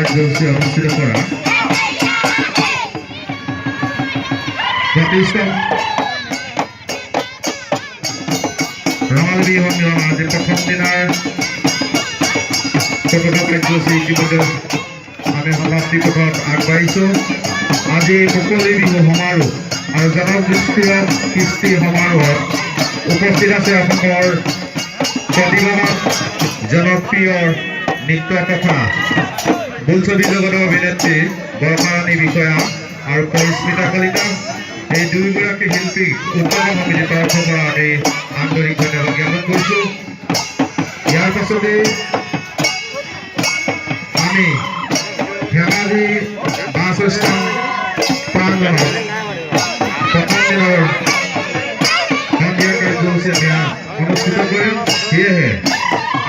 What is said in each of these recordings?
কাৰ্যসূচী অনুষ্ঠিত কৰা প্ৰতিষ্ঠান ৰঙালী বিহু আজি প্ৰথম দিনাৰ কটকৰ কাৰ্যসূচী ইতিমধ্যে আমি সমাপ্তি পথত আগবাঢ়িছোঁ। আজি মুকলি বিহু সমাৰোহ আৰু জনগোষ্ঠীয় কৃষ্টি সমাৰোহত উপস্থিত আছে অসমৰ প্ৰতিভাৱান জনপ্ৰিয় নৃত্য তথা বোলছবি জগতৰ অভিনেত্ৰী বৰষাৰাণী বিষয়া আৰু পৰিস্মিতা কলিতা। এই দুয়োগৰাকী শিল্পীক উদ্যোগৰ সমিতিৰ তৰফৰ পৰা আমি আন্তৰিক ধন্যবাদ জ্ঞাপন কৰিছোঁ। ইয়াৰ পাছতে আমি ধেমাজি বাছ ষ্টেণ্ড প্ৰাংগণত প্ৰথম দিনৰ সন্ধিয়া কাৰ্যসূচী আমি অনুষ্ঠিত কৰিম। সেয়েহে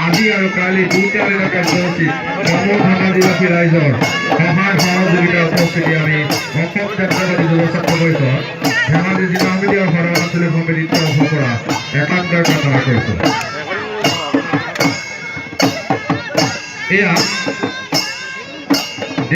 আজি আৰু কালি দুটা দিনৰ কাৰ্যসূচীত সমূহ ধেমাজিবাসী ৰাইজৰ সহায় সহযোগিতাৰ উপস্থিতি আমি অসম জাতীয়বাদী যুৱ ছাত্ৰ পৰিষদ ধেমাজি জিলা সমিতি আৰু সদৰ আঞ্চলিক সমিতিৰ তৰফৰ পৰা একান্তই কামনা কৰিছোঁ। এয়া